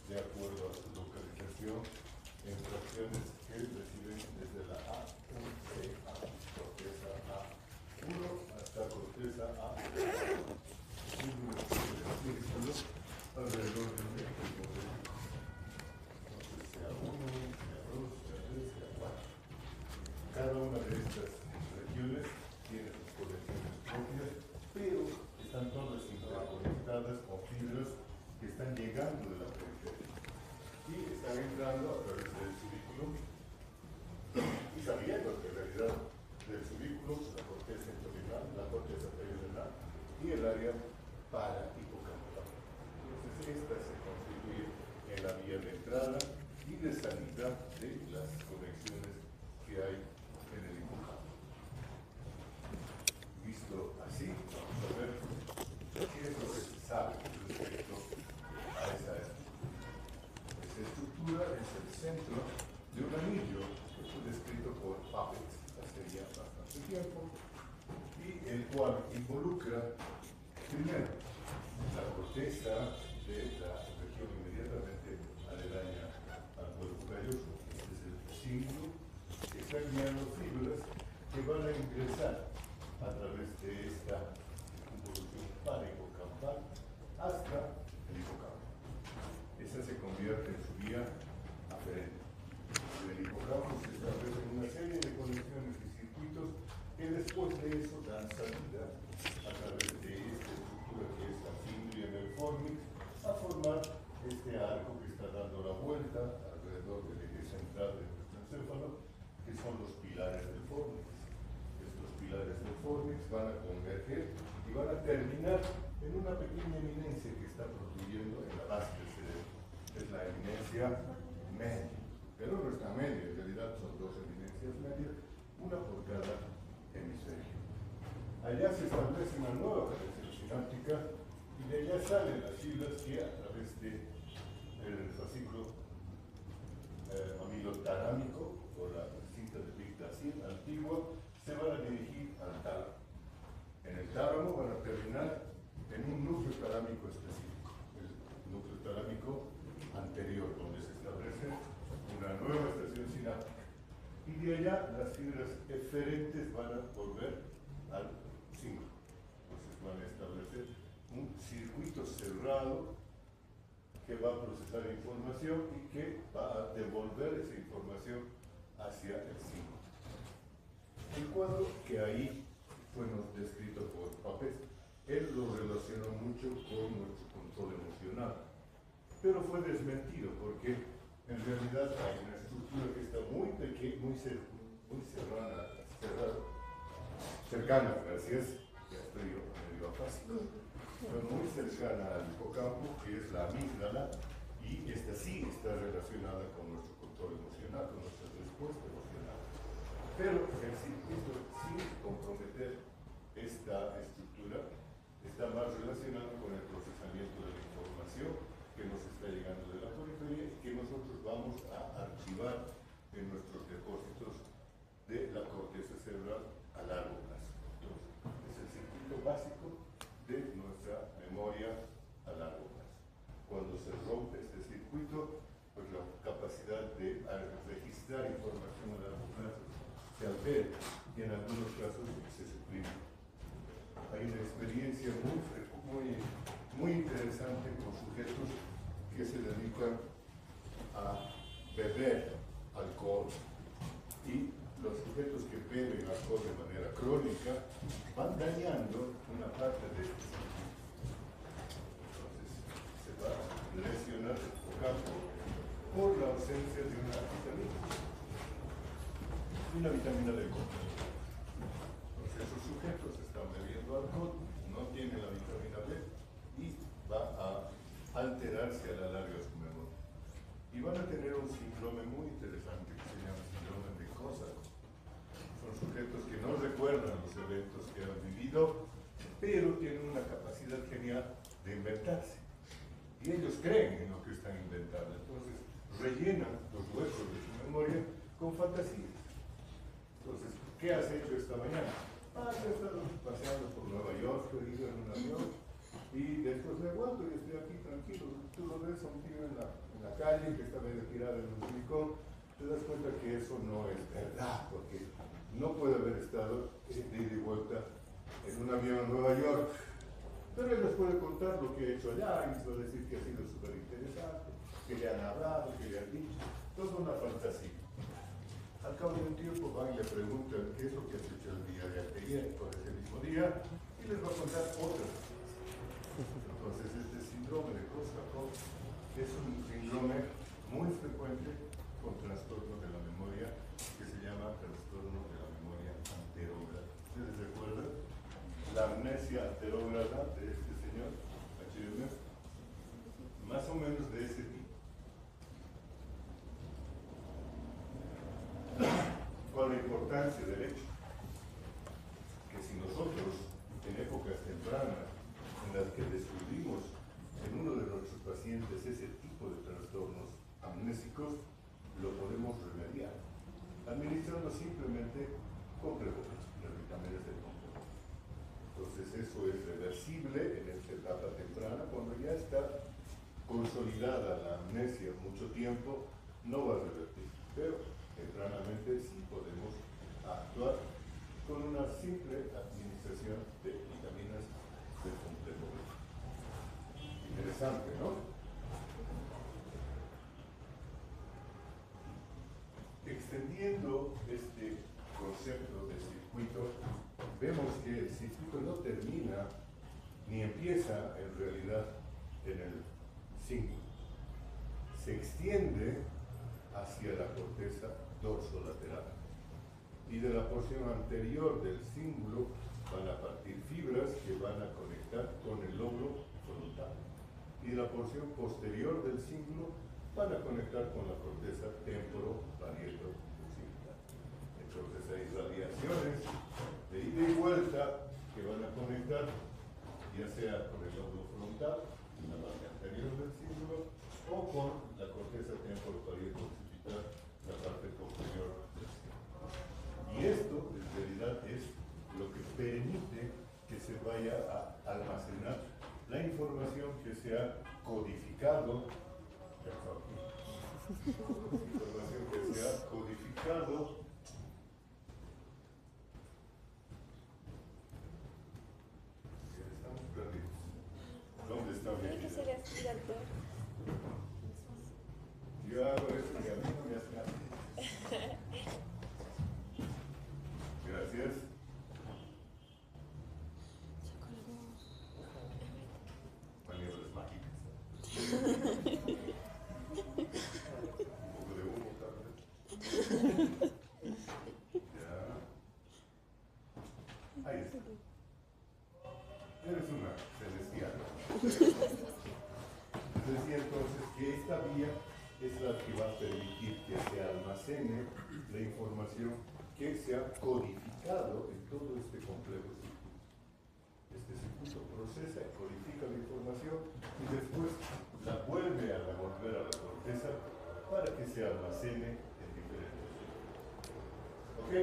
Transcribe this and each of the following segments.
de acuerdo a su localización en fracciones que reciben desde la A1C a corteza A1 hasta corteza A1, alrededor de un equipo de entonces sea 1, sea 2, sea 3, sea 4. Cada una de estas regiones tiene sus conexiones propias, pero están todas interconectadas con fibras que están llegando de la periferia y están entrando a través del subículo y saliendo en realidad del subículo, la corteza abdominal, la corteza periodontal y el área parahipocampada. Entonces esta se constituye en la vía de entrada y de salida de las conexiones que hay en el hipocampo. Visto así, vamos a ver qué es lo que se sabe respecto a esa estructura. Esta estructura es el centro de un anillo que fue descrito por Puppet hace ya bastante tiempo y el cual involucra primero la corteza de la región inmediatamente aledaña al cuerpo calloso. Este es el cinglo que está guiando fibras que van a ingresar a través de esta involución parahipocampal hasta el hipocampo. Esa se convierte en su vía aferente. En el hipocampo se establecen una serie de conexiones y circuitos que después de eso dan salida a través de esta estructura que es la fibria en el fornix a formar este arco que está dando la vuelta alrededor del eje central de nuestro encéfalo, que son los pilares del fornix. Estos pilares del fornix van a converger y van a terminar en una pequeña eminencia que está protrudiendo en la base del cerebro. Es la eminencia media, pero no está media, en realidad son dos eminencias medias, una por cada hemisferio. Allá se establece una nueva conexión sináptica y de allá salen las fibras que a través del fascículo amilotalámico o la cinta de Pigdacin antigua se van a dirigir al tálamo. En el tálamo van a terminar en un núcleo talámico específico, el núcleo talámico anterior, donde se establece una nueva estación sináptica. Y de allá las fibras eferentes van a volver al cinglo. Entonces van a establecer un circuito cerrado que va a procesar información y que va a devolver esa información hacia el cinglo. El cuadro que ahí fue descrito por Papez, él lo relacionó mucho con nuestro control emocional, pero fue desmentido porque en realidad hay una estructura que está muy pequeña, muy cercana, gracias, ya estoy medio afásico, pero muy cercana al hipocampo, que es la amígdala, y esta sí está relacionada con nuestro control emocional, con nuestra respuesta emocional. Pero el circuito, sin comprometer esta estructura, está más relacionado con el procesamiento de la información que nos está llegando de la periferia y que nosotros vamos a archivar en nuestros depósitos de la corteza cerebral a largo plazo. Entonces, es el circuito básico de nuestra memoria a largo plazo. Cuando se rompe este circuito, pues la capacidad de registrar información a largo plazo se altera y en algunos casos se suprime. Hay una experiencia muy interesante con sujetos que se dedican a beber alcohol y los sujetos que beben alcohol de manera crónica van dañando una parte de este circuito. Entonces se va a lesionar el hipocampo por la ausencia de una vitamina D completa. Entonces esos sujetos están bebiendo alcohol, no tienen la vitamina D y va a alterarse a la larga su memoria. Y van a tener un síndrome muy interesante que se llama síndrome de Korsakoff. Son sujetos que no recuerdan los eventos que han vivido, pero tienen una capacidad genial de inventarse. Y ellos creen en lo que están inventando. Entonces rellenan los huecos de su memoria con fantasías. Entonces, ¿qué has hecho esta mañana? Yo he estado paseando por Nueva York, he ido en un avión y después me vuelvo y estoy aquí tranquilo. Tú lo ves a un tío en la calle que está medio tirada en un silicón, te das cuenta que eso no es verdad, porque no puede haber estado de ida y vuelta en un avión a Nueva York. Pero él les puede contar lo que ha hecho allá y les va a decir que ha sido súper interesante, que le han hablado, que le han dicho, todo una fantasía. Al cabo de un tiempo van y le preguntan qué es lo que has hecho el día de ayer, por ese mismo día, y les va a contar otras. Entonces este síndrome de Korsakoff es un síndrome muy frecuente con trastorno de la memoria que se llama trastorno de la memoria anterógrada. ¿Ustedes recuerdan? La amnesia anterógrada de este señor, HM, más o menos de ese tipo. ¿Cuál es la importancia del hecho? Que si nosotros, en épocas tempranas, en las que descubrimos en uno de nuestros pacientes ese tipo de trastornos amnésicos, lo podemos remediar, administrando simplemente complejo, las vitaminas del complejo. Entonces eso es reversible en esta etapa temprana. Cuando ya está consolidada la amnesia mucho tiempo, no va a revertir, pero tempranamente sí podemos actuar con una simple administración de vitaminas del complejo. Interesante, ¿no? Extendiendo este concepto de circuito, vemos que el circuito no termina ni empieza en realidad en el cíngulo. Se extiende hacia la corteza dorsolateral. Y de la porción anterior del cíngulo van a partir fibras que van a conectar con el lóbulo frontal. Y de la porción posterior del cíngulo van a conectar con la corteza temporoparieto-occipital. Entonces hay radiaciones de ida y vuelta que van a conectar, ya sea con el lóbulo frontal, la parte anterior del cíngulo, o con la corteza temporoparieto-occipital, la parte posterior del cíngulo. Y esto, en realidad, es lo que permite que se vaya a almacenar la información que se ha codificado, estamos perdidos. ¿Dónde está mi vida? Yo hago eso y a mí no me hace nada. Gracias. Maniobras mágicas. Un poco de humo, tal vez. Ya. Ahí está. Eres una celestial. Decía entonces que esta vía es la que va a permitir que se almacene la información que se ha codificado en todo este complejo circuito. Este circuito procesa y codifica la información y después la vuelve a devolver a la corteza para que se almacene en diferentes circuitos. ¿Ok?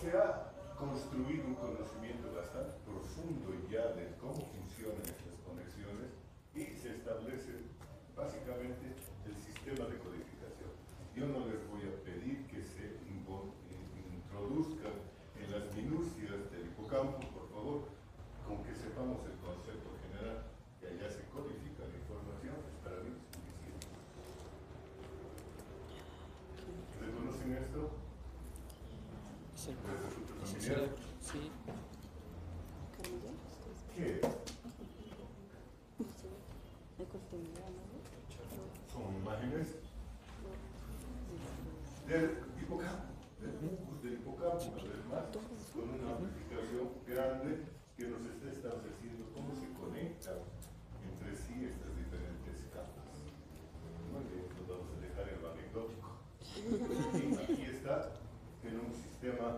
Se ha construido un conocimiento bastante profundo ya de cómo funcionan estas conexiones y se establece básicamente el sistema de codificación. Yo no les voy a pedir que se introduzcan en las minucias del hipocampo, por favor, con que sepamos el concepto general, que allá se codifica la información, es para mí suficiente. ¿Reconocen esto? Sí. ¿Les resulta familiar? Sí. ¿Qué es? Son imágenes del hipocampo, del mucus del hipocampo, una vez más, con una amplificación grande que nos está estableciendo cómo se conectan entre sí estas diferentes capas. Muy bien, nos vamos a dejar en lo anecdótico. Y aquí está, en un sistema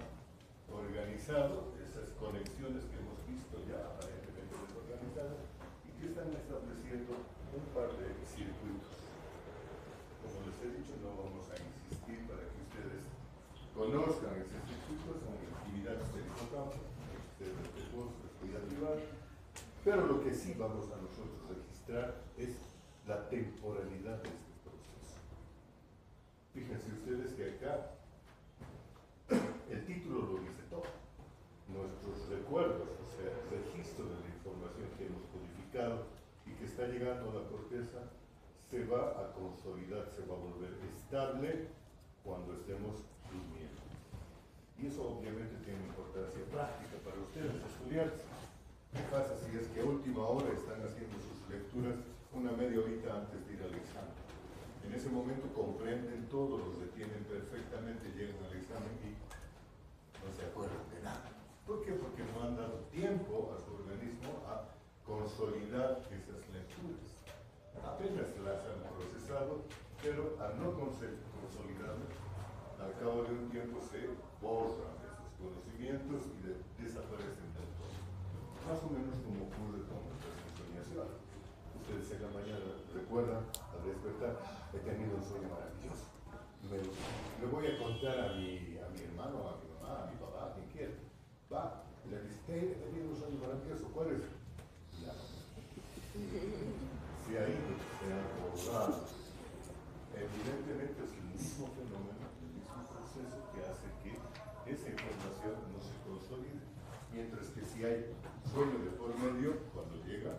organizado, esas conexiones que hemos visto ya aparentemente desorganizadas y que están estableciendo un par de circuitos. Como les he dicho, no vamos a insistir para que ustedes conozcan esos circuitos, son actividades del hipocampo, ustedes respetuosos, les voy a ayudar, pero lo que sí vamos a nosotros registrar registrar es la temporalidad de este proceso. Fíjense ustedes que acá el título lo dice todo. Nuestros recuerdos, o sea, el registro de la información que hemos codificado y que está llegando a la corteza, se va a consolidar, se va a volver estable cuando estemos durmiendo. Y eso obviamente tiene importancia práctica para ustedes, estudiantes. ¿Qué pasa si es que a última hora están haciendo sus lecturas una media horita antes de ir al examen? En ese momento comprenden todo, los retienen perfectamente, llegan al examen y no se acuerdan de nada. ¿Por qué? Porque no han dado tiempo a su organismo a consolidar esas lecturas. Apenas las han procesado, pero al no consolidarlas, al cabo de un tiempo se borran esos conocimientos y desaparecen del todo. Más o menos como ocurre con nuestras ensoñaciones. Ustedes en la mañana recuerdan, al despertar, he tenido un sueño maravilloso. Le voy a contar a mi hermano, a mi mamá, a mi papá, a quien quiera. Va, y le dice, he tenido un sueño maravilloso, ¿cuál es? Ya. Si ahí se ha borrado, evidentemente es el mismo fenómeno, el mismo proceso que hace que esa información no se consolide. Mientras que si hay sueño de por medio, cuando llega,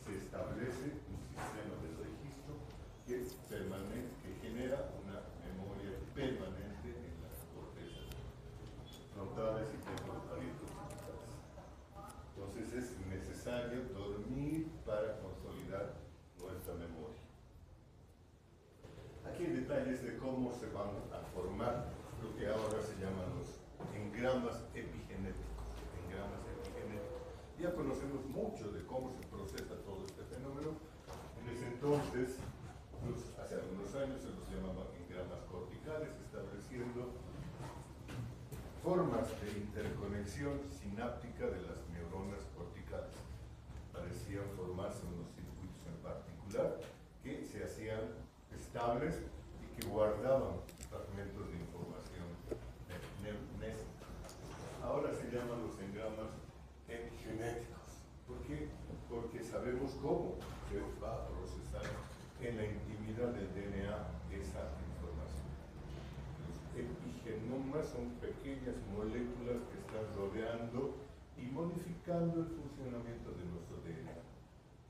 se establece un sistema de registro que genera una memoria permanente en las cortezas frontales y temporales. Entonces es necesario dormir para consolidar nuestra memoria. Aquí hay detalles de cómo se van a formar lo que ahora se llaman los engramas epigenéticos. Ya conocemos mucho de cómo se procesa todo este fenómeno. En ese entonces, hace algunos años se los llamaban engramas corticales, estableciendo formas de interconexión sináptica de las neuronas corticales. Parecían formarse unos circuitos en particular que se hacían estables y que guardaban fragmentos de información mnésica. Ahora se llaman los engramas epigenéticos. ¿Por qué? Porque sabemos cómo se va a procesar en la intimidad del DNA esa información. Los epigenomas son pequeñas moléculas que están rodeando y modificando el funcionamiento de nuestro DNA.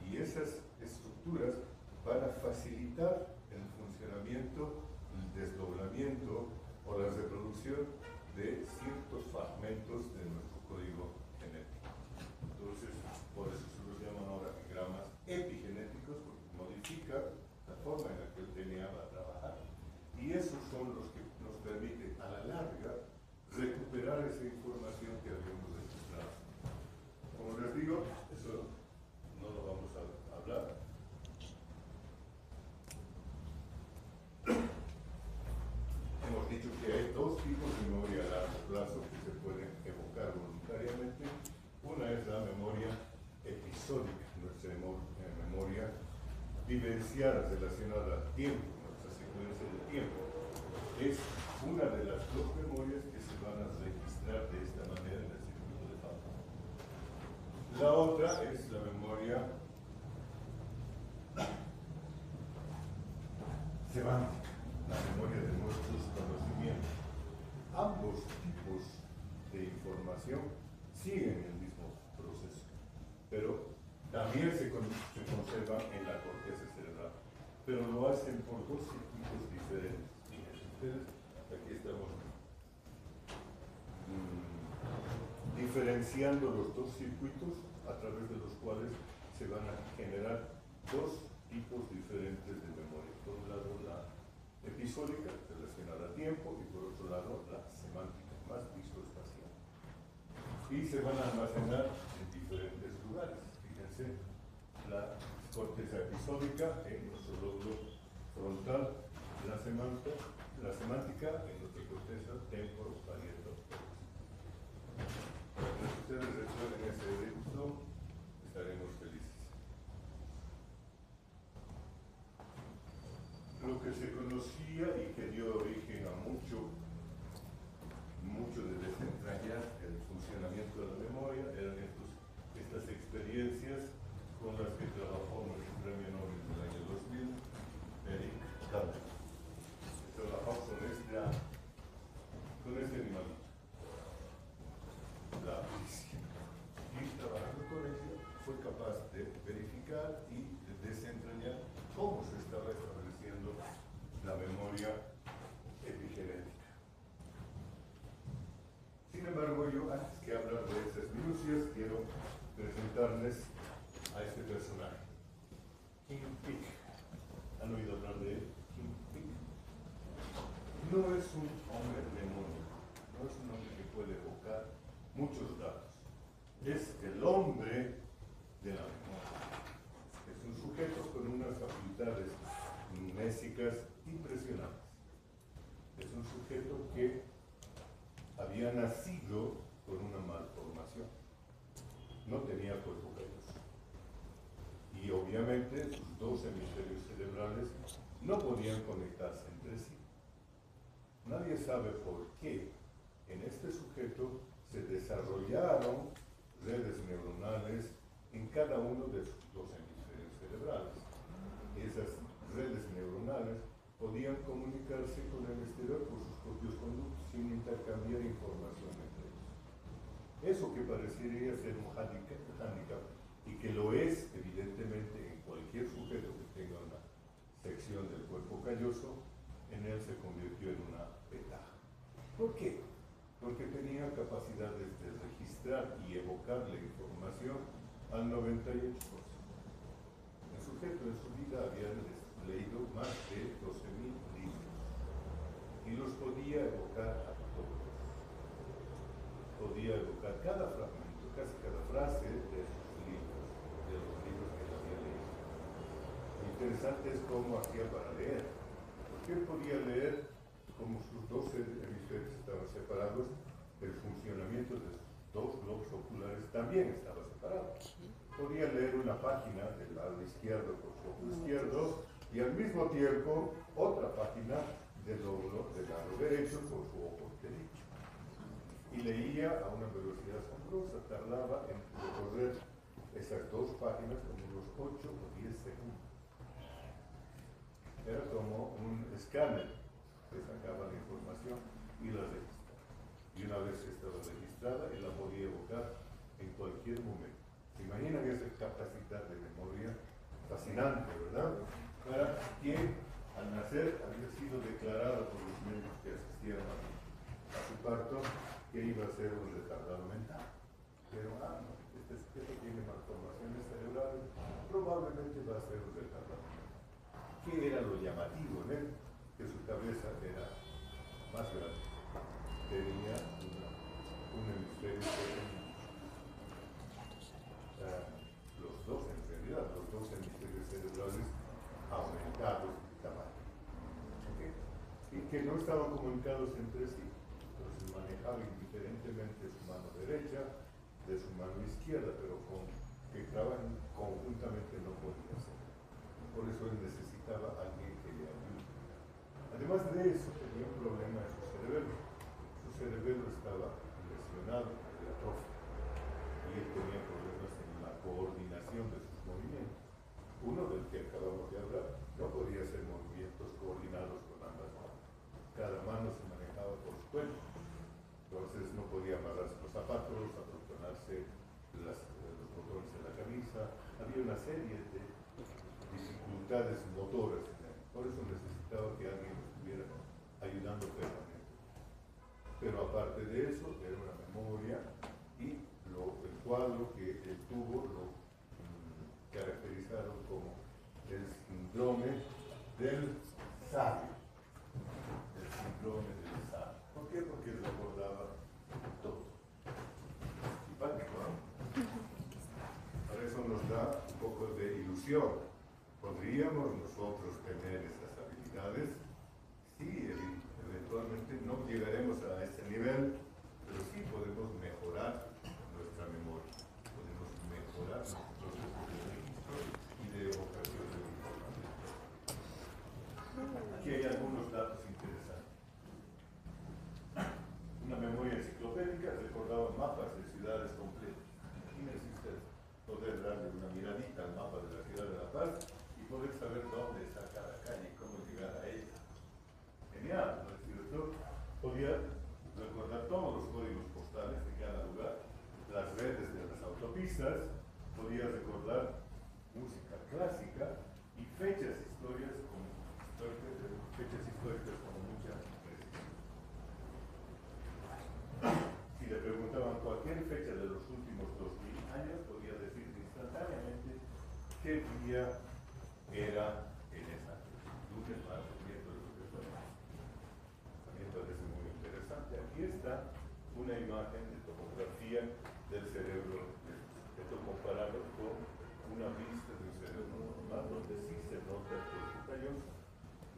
Y esas estructuras van a facilitar el funcionamiento, el desdoblamiento o la reproducción de ciertos fragmentos de nuestro código genético. Entonces, por eso se los llaman ahora engramas epigenéticos, porque modifican la forma en la que el DNA va a trabajar. Y esos son los que nos permiten, a la larga, recuperar esa información que habíamos registrado. Como les digo, eso no lo vamos a hablar. Hemos dicho que hay dos tipos de memoria a largo plazo que se pueden evocar voluntariamente. Una es la memoria episódica, nuestra memoria vivencial relacionada al tiempo, nuestra secuencia de tiempo. Es una de las dos memorias que se van a registrar de esta manera en el circuito de Fabry. La otra es la memoria semántica, la memoria de nuestros conocimientos. Ambos tipos de información siguen el mismo proceso, pero también se conservan en la corteza cerebral, pero lo hacen por dos circuitos diferentes. Fíjense ustedes, aquí estamos diferenciando los dos circuitos a través de los cuales se van a generar dos tipos diferentes de memoria. Por un lado la episódica, relacionada a tiempo, y por otro lado la semántica, más visoespacial. Y se van a almacenar en diferentes lugares. Fíjense, la corteza episódica en nuestro lóbulo frontal, la semántica en nuestra corteza temporoparietal. Cuando ustedes resuelven ese reto, estaremos felices. Lo que se conocía y que dio origen a mucho de desentrañar el funcionamiento de la memoria eran estas experiencias con las que trabajó nuestro premio es un hombre mnemónico, no es un hombre que puede evocar muchos datos. Es el hombre de la memoria. Es un sujeto con unas facultades mnésicas impresionantes. Es un sujeto que había nacido con una malformación. No tenía cuerpo calloso. Y obviamente sus dos hemisferios cerebrales no podían conectarse entre sí. Nadie sabe por qué en este sujeto se desarrollaron redes neuronales en cada uno de sus dos hemisferios cerebrales. Y esas redes neuronales podían comunicarse con el exterior por sus propios conductos sin intercambiar información entre ellos. Eso que parecería ser un hándicap y que lo es evidentemente en cualquier sujeto que tenga una sección del cuerpo calloso, en él se convirtió en una ventaja. ¿Por qué? Porque tenía capacidades de registrar y evocar la información al 98%. El sujeto en su vida había leído más de 12.000 libros y los podía evocar a todos. Podía evocar cada fragmento, casi cada frase de sus libros, de los libros que él había leído. Lo interesante es cómo hacía para leer, porque él podía leer como sus dos hemisferios estaban separados, el funcionamiento de sus dos globos oculares también estaba separado. Podía leer una página del lado izquierdo con su ojo izquierdo y al mismo tiempo otra página del lado derecho con su ojo derecho. Y leía a una velocidad asombrosa, tardaba en recorrer esas dos páginas como unos 8 o 10 segundos. Era como un escáner que sacaba la información y la registraba. Y una vez que estaba registrada, él la podía evocar en cualquier momento. ¿Se imaginan esa capacidad de memoria? Fascinante, ¿verdad? Para quien al nacer había sido declarado por los médicos que asistieron a su parto que iba a ser un retardado mental. Pero, no, este sujeto tiene malformaciones cerebrales, probablemente va a ser un retardado mental. ¿Qué era lo llamativo en él? Que su cabeza era más grande. Tenía un hemisferio pequeño. Los dos, en realidad, los dos hemisferios cerebrales aumentados de tamaño. ¿Okay? Y que no estaban comunicados entre sí. Entonces manejaba indiferentemente su mano derecha de su mano izquierda, pero que trabajan conjuntamente no podía ser. Por eso él necesitaba a alguien que le ayude. Además de eso, tenía un problema en su cerebelo. Su cerebelo estaba lesionado de atrofia y él tenía problemas en la coordinación de sus movimientos. Uno del que acabamos de hablar no podía hacer movimientos coordinados con ambas manos. Cada mano se manejaba por su cuenta. Entonces no podía amarrarse los zapatos, abotonarse los botones de la camisa. Había una serie de dificultades motoras en él. Por eso necesitaba que alguien lo estuviera ayudando plenamente. Pero aparte de eso, era una memoria y el cuadro que él tuvo lo caracterizaron como el síndrome del sabio. El síndrome del sabio. ¿Por qué? Porque recordaba todo. Simpático, ¿no? Para eso nos da un poco de ilusión. ¿Podríamos nosotros tener esas habilidades? Sí, eventualmente no llegaremos a ese nivel, pero sí podemos mejorar nuestra memoria. Podemos mejorar nuestros procesos de registro y de evocación de información. Aquí hay algunos datos interesantes. Una memoria enciclopédica recordaba mapas de ciudades completas. Imagínense ustedes poder darle una miradita al mapa de la ciudad de La Paz y poder saber dónde está cada calle y cómo llegar a ella. Genial, ¿no es cierto? Podía recordar todos los códigos postales de cada lugar, las redes de las autopistas, podía recordar música clásica y fechas históricas con mucha precisión. Si le preguntaban cualquier fecha de los últimos 2000 años, podía decir instantáneamente qué día era en esa lunes, martes, miércoles, jueves. También aquí está una imagen de tomografía del cerebro. Esto comparado con una vista de un cerebro normal, donde sí se nota el cuerpo calloso,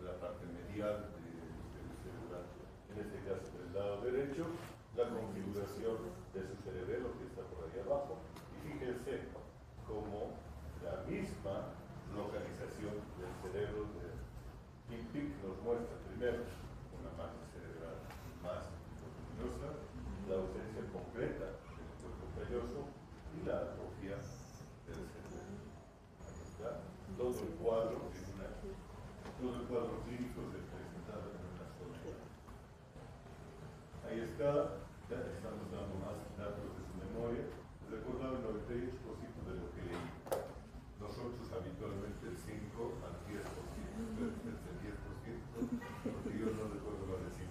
la parte medial del cerebral, en este caso del lado derecho, la configuración de su cerebelo que está por ahí abajo, y fíjense cómo la misma localización del cerebro de Kim-Pick nos muestra primero una masa cerebral más voluminosa, la ausencia completa del cuerpo calloso y la atrofia del cerebro. Ahí está todo el cuadro clínico se presentado en una sola imagen. Ahí está, ya estamos dando más datos de su memoria. Recordaba el 98% de lo que leí. Nosotros habitualmente el 5 al 10%, pero el 10%, porque yo no recuerdo más del 5%.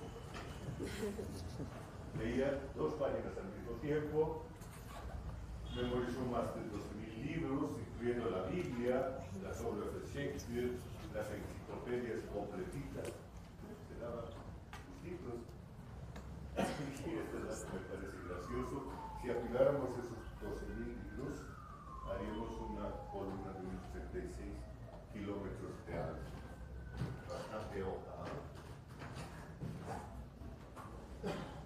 Leía 2 páginas al mismo tiempo, memorizó más de 12.000 libros, incluyendo la Biblia, las obras de Shakespeare, las enciclopedias completitas. Se daban sus libros. Y este dato me parece gracioso. Si apiláramos esos 12.000 libros, haríamos una columna de unos 36 kilómetros de alto.